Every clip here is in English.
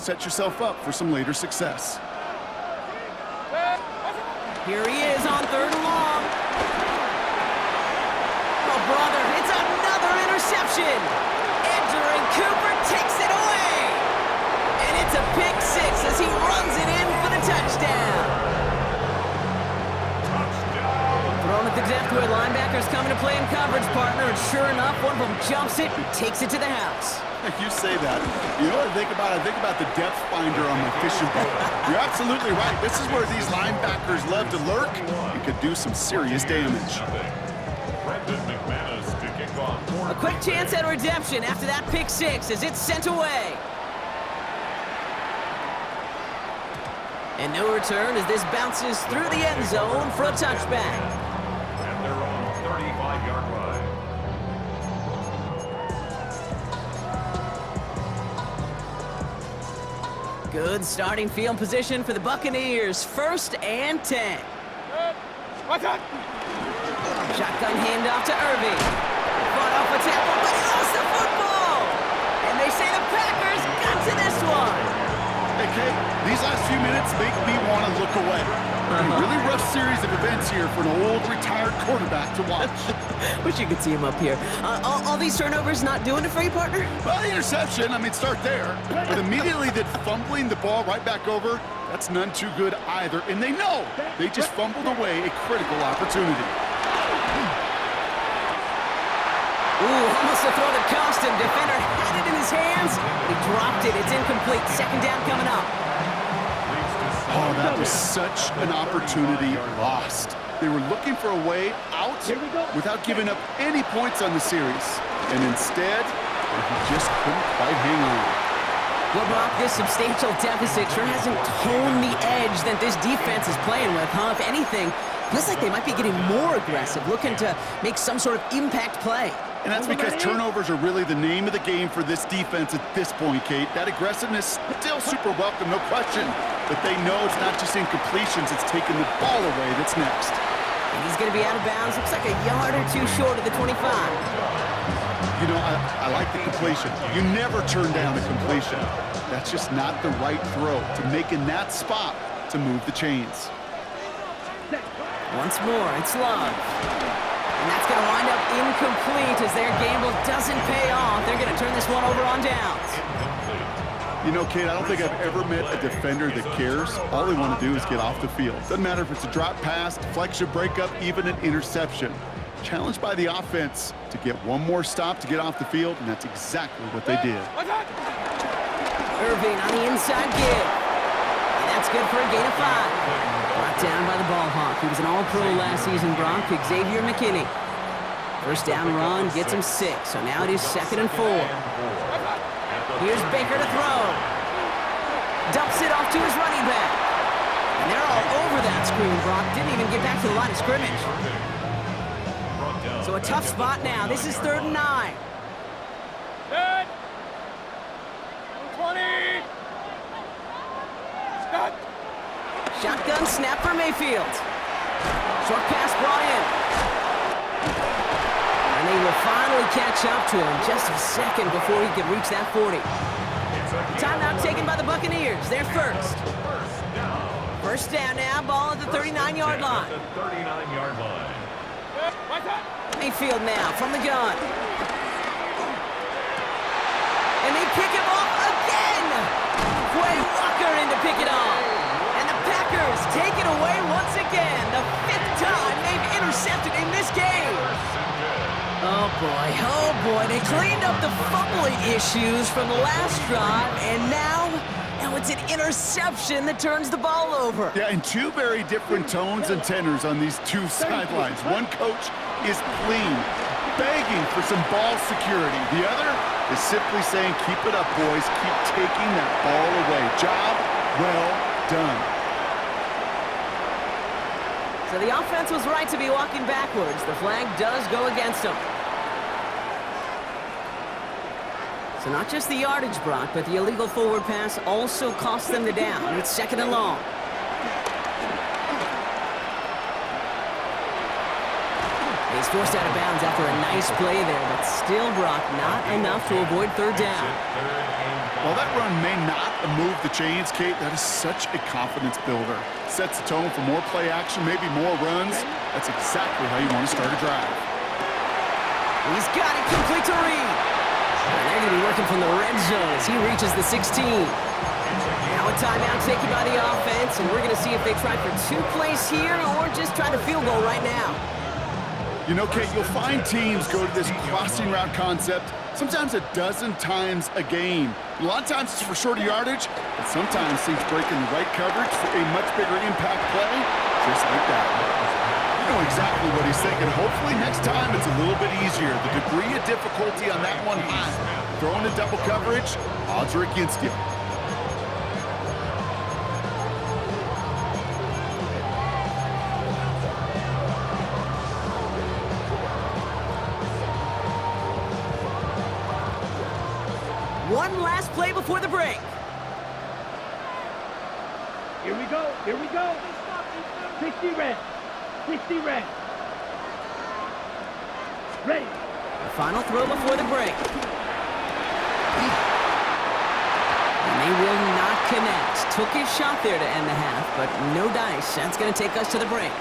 Set yourself up for some later success. Here he is on 3rd and long. Oh, brother, it's another interception. Entering Cooper takes it away. And it's a pick 6 as he runs it in for the touchdown. Thrown at the depth where linebackers coming to play in coverage, partner, and sure enough, one of them jumps it and takes it to the house. You say that. You know what I think about? I think about the depth finder on my fishing boat. You're absolutely right. This is where these linebackers love to lurk and could do some serious damage. A quick chance at redemption after that pick 6 as it's sent away. And no return as this bounces through the end zone for a touchback. And they're on the 35-yard line. Good starting field position for the Buccaneers. 1st and 10. Shotgun handoff to Irving. Fought off a tackle, but he lost the football. And they say the Packers got to this one. Hey, Kate, these last few minutes make me want to look away. A really rough series of events here for an old retired quarterback to watch. Wish you could see him up here. All these turnovers not doing it for you, partner? Well, the interception, I mean, start there. But immediately that fumbling the ball right back over, that's none too good either. And they know they just fumbled away a critical opportunity. Ooh, almost a throw that cost him. Defender had it in his hands. He dropped it. It's incomplete. 2nd down coming up. Oh, that was such an opportunity lost. They were looking for a way out without giving up any points on the series. And instead, he just couldn't quite hang on. Well, Brock, this substantial deficit sure hasn't toned the edge that this defense is playing with, huh? If anything, feels like they might be getting more aggressive, looking to make some sort of impact play. And that's because turnovers are really the name of the game for this defense at this point, Kate. That aggressiveness still super welcome, no question. But they know it's not just incompletions, it's taking the ball away that's next. And he's going to be out of bounds. Looks like a yard or two short of the 25. You know, I like the completion. You never turn down a completion. That's just not the right throw to make in that spot to move the chains. Once more, it's Love. And that's going to wind up incomplete as their gamble doesn't pay off. They're going to turn this one over on downs. You know, Kate, I don't think I've ever met a defender that cares. All they want to do is get off the field. Doesn't matter if it's a drop pass, deflection, breakup, even an interception. Challenged by the offense to get one more stop to get off the field, and that's exactly what they did. Irving on the inside give. And that's good for a gain of 5. Brought down by the ball hawk. He was an all-pro last season, Brock, Xavier McKinney. 1st down run gets him 6, so now it is 2nd and 4. Here's Baker to throw. Dumps it off to his running back. And they're all over that screen, Brock. Didn't even get back to the line of scrimmage. So a tough spot now. This is 3rd and 9. 20. Stop. Shotgun snap for Mayfield. Short pass brought in. And they will finally catch up to him just a second before he could reach that 40. Timeout taken by the Buccaneers. They're first. First down now, ball at the 39-yard line. Mayfield now from the gun. And they pick him off again. Quay Walker in to pick it off. And the Packers take it away once again. The 5th time they've intercepted in this game. Oh boy, they cleaned up the fumbling issues from the last drive, and now it's an interception that turns the ball over. Yeah, and two very different tones and tenors on these two sidelines. One coach is pleading, begging for some ball security. The other is simply saying, keep it up, boys. Keep taking that ball away. Job well done. So the offense was right to be walking backwards. The flag does go against them. So not just the yardage, Brock, but the illegal forward pass also cost them the down. It's 2nd and long. He's forced out of bounds after a nice play there, but still, Brock, not enough to avoid third down. While that run may not move the chains, Kate, that is such a confidence builder. Sets the tone for more play action, maybe more runs. That's exactly how you want to start a drive. He's got it complete to Reed. And they're going to be working from the red zone as he reaches the 16. Now a timeout taken by the offense, and we're going to see if they try for 2 plays here or just try to field goal right now. You know, Kate, you'll find teams go to this crossing route concept sometimes a dozen times a game. A lot of times it's for shorter yardage, but sometimes teams break in the right coverage for a much bigger impact play, just like that. You know exactly what he's thinking. Hopefully next time it's a little bit easier. The degree of difficulty on that one high. Throwing a double coverage, odds are against you. One last play before the break. Here we go. Here we go. 60 red. 60 red. Ready. The final throw before the break. And they will not connect. Took his shot there to end the half, but no dice. That's going to take us to the break.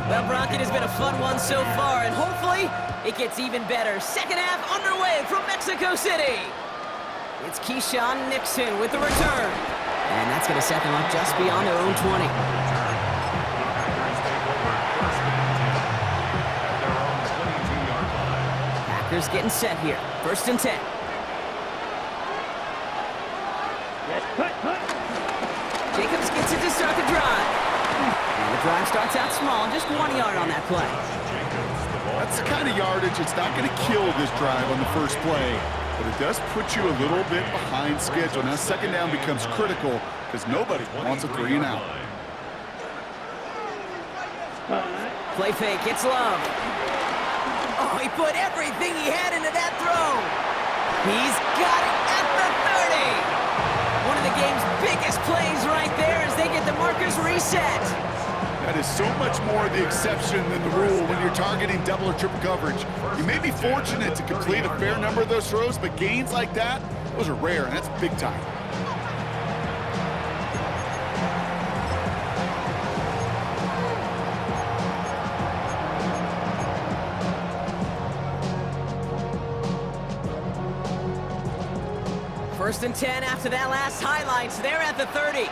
Well, Brock, it has been a fun one so far, and hopefully it gets even better. Second half underway from Mexico City. It's Keyshawn Nixon with the return. And that's going to set them up just beyond their own 20. Packers getting set here. 1st and 10. Yes, cut. Jacobs gets it to start the drive. And the drive starts out small, just 1 yard on that play. That's the kind of yardage, it's not going to kill this drive on the first play, but it does put you a little bit behind schedule. Now second down becomes critical because nobody wants a 3 and out. Play fake, it's Love. Oh, he put everything he had into that throw. He's got it at the 30. One of the game's biggest plays right there as they get the markers reset. That is so much more the exception than the rule when you're targeting double or triple coverage. You may be fortunate to complete a fair number of those throws, but gains like that, those are rare, and that's big time. First and 10 after that last highlights. They're at the 30.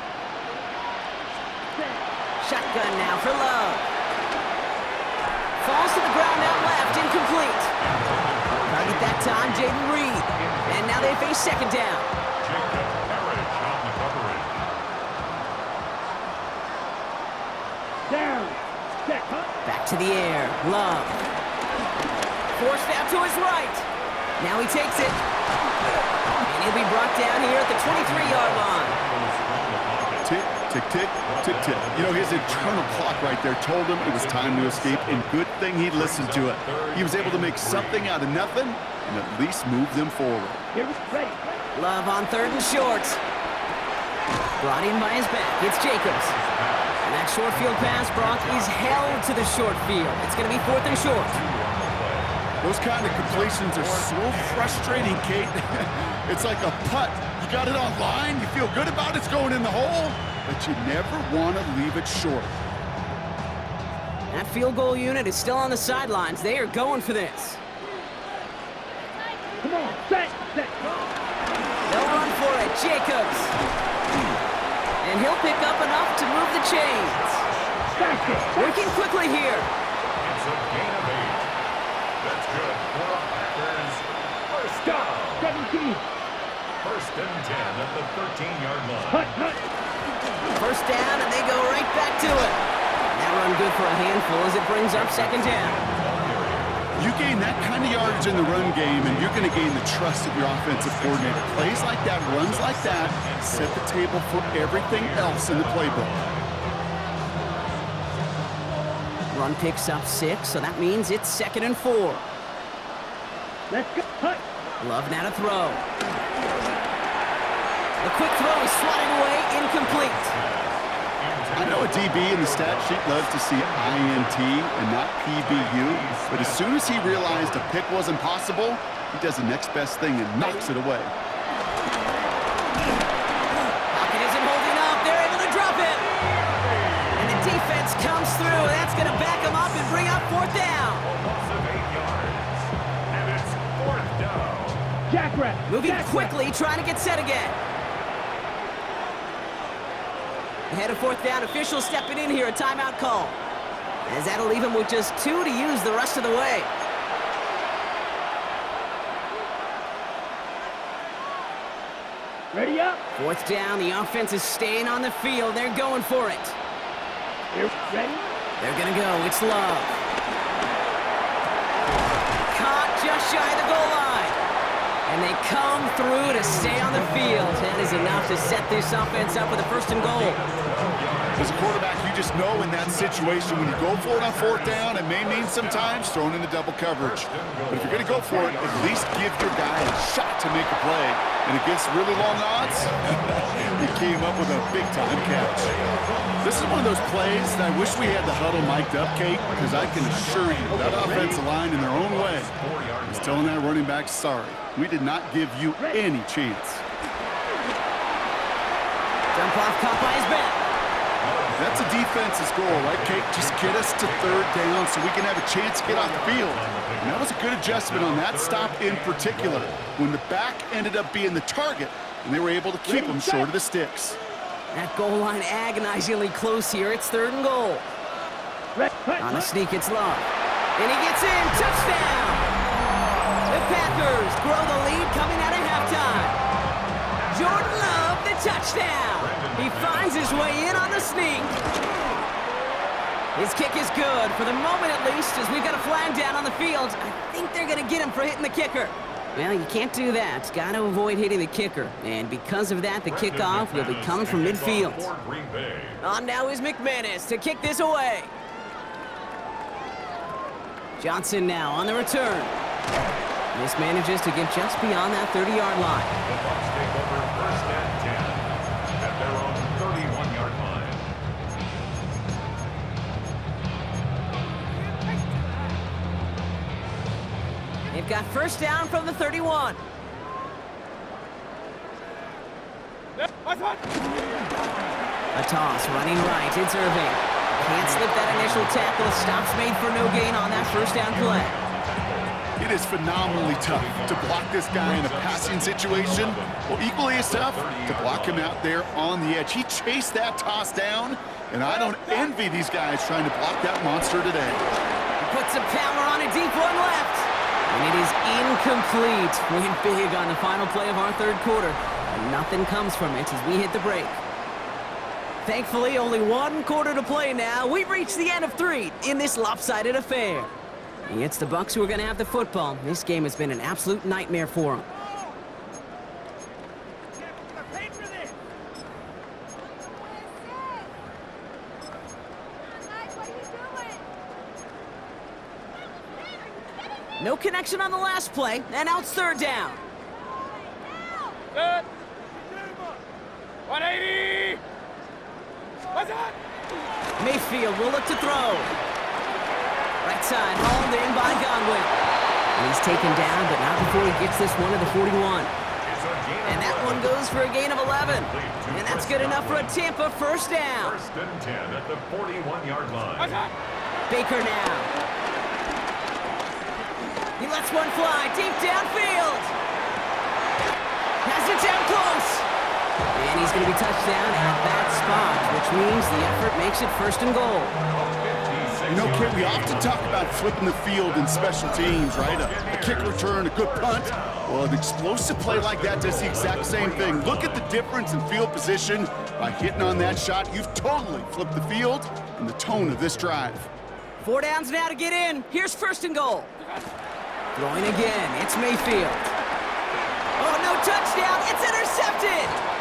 Shotgun now for Love. Falls to the ground out left, incomplete. Target that time, Jaden Reed. And now they face second down. Down. Check, huh? Back to the air. Love. Forced out to his right. Now he takes it. And he'll be brought down here at the 23-yard line. Tick, tick, tick, tick, tick. You know, his internal clock right there told him it was time to escape, and good thing he listened to it. He was able to make something out of nothing and at least move them forward. Here we ready. Love on 3rd and short. Brought in by his back. It's Jacobs. And that short field pass, Brock, is held to the short field. It's going to be 4th and short. Those kind of completions are so frustrating, Kate. It's like a putt. You got it on line, you feel good about it's going in the hole, but you never want to leave it short. That field goal unit is still on the sidelines. They are going for this. Come on, set. They'll run for it. Jacobs. And he'll pick up enough to move the chains. Working quickly here. It's a gain of 8. That's good for the Packers. First down. 17. 1st and 10 at the 13-yard line. Hut. First down, and they go right back to it. That run good for a handful as it brings up second down. You gain that kind of yardage in the run game, and you're going to gain the trust of your offensive coordinator. Plays like that, runs like that, set the table for everything else in the playbook. Run picks up 6, so that means it's 2nd and 4. Let's go. Cut. Love now to throw. The quick throw is swatted away, incomplete. I know a DB in the stat sheet loves to see INT and not PBU, but as soon as he realized a pick wasn't possible, he does the next best thing and knocks it away. Pocket isn't holding up. They're able to drop it. And the defense comes through. That's going to back them up and bring up fourth down. Loss of 8 yards. And it's fourth down. Jackrabbit. Moving Jackrabbit. quickly, trying to get set again. Ahead of fourth down, officials stepping in here, a timeout call. As that'll leave him with just 2 to use the rest of the way. Ready up. Fourth down, the offense is staying on the field. They're going for it. Here. Ready. They're gonna go, it's Love. Caught just shy of the goal line. And they come through to stay on the field. That is enough to set this offense up with a first and goal. As a quarterback, you just know in that situation when you go for it on fourth down, it may mean sometimes throwing into double coverage. But if you're going to go for it, at least give your guy a shot to make a play. And against really long odds, he came up with a big-time catch. This is one of those plays that I wish we had the huddle mic'd up, Kate, because I can assure you that offensive line in their own way is telling that running back, sorry, we did not give you any chance. Dump off caught by his back. That's a defense's goal, right, Kate? Just get us to third down so we can have a chance to get off the field. And that was a good adjustment on that stop in particular, when the back ended up being the target, and they were able to keep him short of the sticks. That goal line agonizingly close here. It's third and goal. On a sneak, it's Love. And he gets in. Touchdown! The Packers grow the lead coming out of halftime. Jordan Love, the touchdown. He finds his way in on the sneak. His kick is good, for the moment at least, as we've got a flag down on the field. I think they're going to get him for hitting the kicker. Well, you can't do that. Got to avoid hitting the kicker. And because of that, the kickoff will be coming from midfield. On now is McManus to kick this away. Johnson now on the return. This manages to get just beyond that 30-yard line. The Bucs take over first and 10 at their own 31-yard line. They've got first down from the 31. A toss running right. It's Irving. Can't slip that initial tackle. Stops made for no gain on that first down play. It is phenomenally tough to block this guy in a passing situation. Well, equally as tough to block him out there on the edge. He chased that toss down, and I don't envy these guys trying to block that monster today. He puts some power on a deep one left. And it is incomplete. Went big on the final play of our third quarter. And nothing comes from it as we hit the break. Thankfully, only one quarter to play now. We've reached the end of 3 in this lopsided affair. It's the Bucs who are going to have the football. This game has been an absolute nightmare for them. No connection on the last play, and now it's third down. Good. 180. What's that? Mayfield will look to throw. Right side, hauled in by Godwin. And he's taken down, but not before he gets this one to the 41. And that one goes for a gain of 11. And that's good enough for a Tampa first down. First and 10 at the 41-yard line. Baker now. He lets one fly deep downfield. Has it down close. And he's going to be touched down at that spot, which means the effort makes it first and goal. You know, Kit, we often talk about flipping the field in special teams, right? A kick return, a good punt. Well, an explosive play like that does the exact same thing. Look at the difference in field position. By hitting on that shot, you've totally flipped the field and the tone of this drive. 4 downs now to get in. Here's first and goal. Throwing again, it's Mayfield. Oh, no touchdown, it's intercepted!